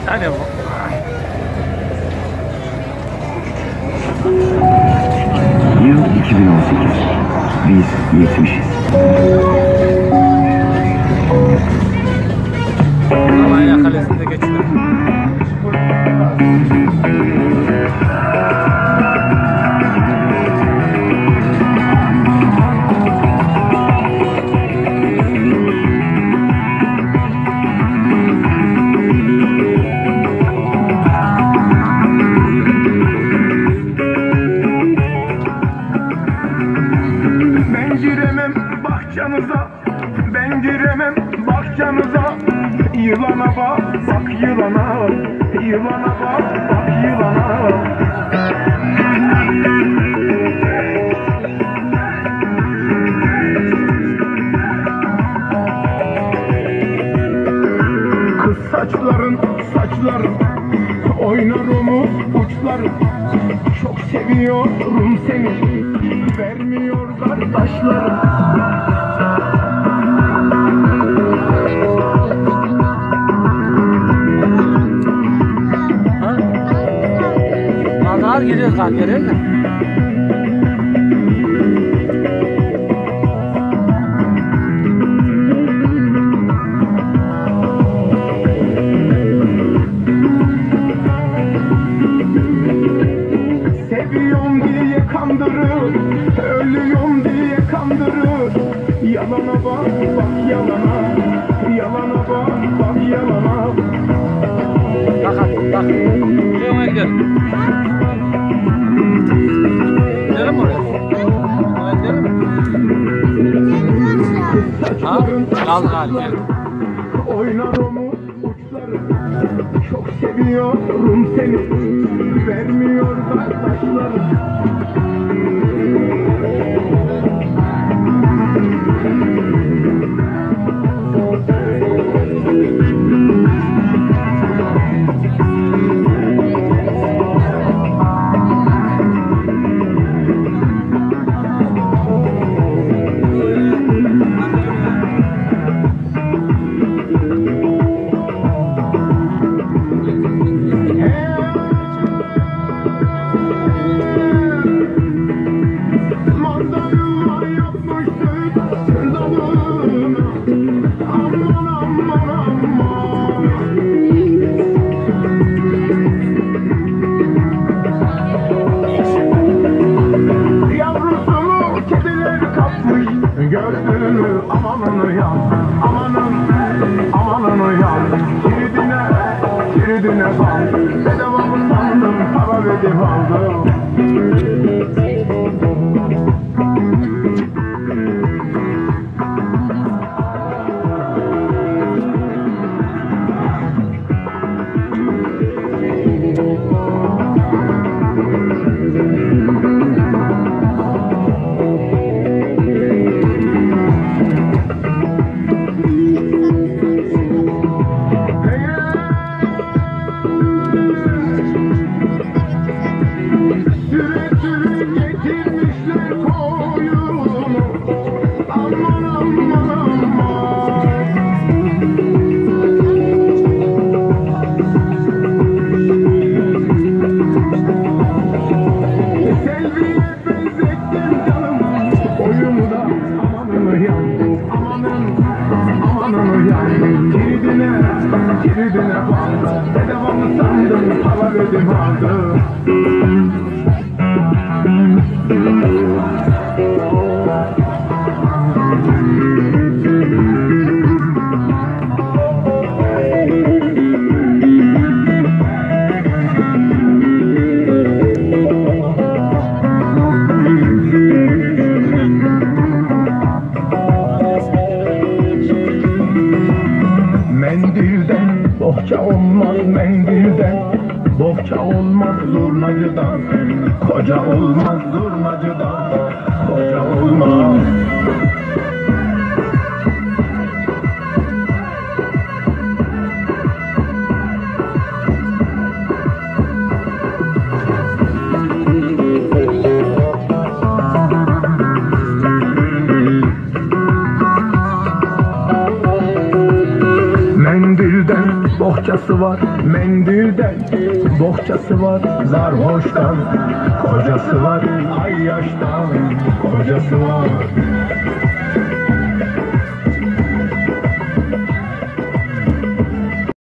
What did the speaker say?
Hadi bu. Yıl 2018. Biz 70'iz. Alanya Kalesi'nde geçiyor. Ben giremem bahçenize. Yılana bak, bak yılana. Yılana bak, bak yılana. Kız saçların, oynar omuz uçların. Çok seviyorum seni, vermiyor kardeşlerim. Geliyoruz kalk geliyoruz da. Seviyorum diye kandırır, ölüyorum diye kandırır. Yalana bak, bak yalana. Yalana bak, bak yalana. Bak hadi bak. Buraya gidelim. Gidelim mi oraya? Oraya gidelim mi? Ha? Kaldı galiba. Oynar omuz uçları. Çok seviyorum seni, vermiyor kardeşlerim. Gördün mü amanın uyan, amanın uyan. Kiridine bak, bedava mı sandın, para verdim aldım. Kiridine bak, bedava mı sandın, para verdim aldım. Mendilden bohça olmaz, mendilden bohça olmaz zurnacıdan. Koca olmaz zurnacıdan, koca olmaz. bohçası var mendilden, bohçası var zarhoştan, kocası var ay yaştan, kocası var.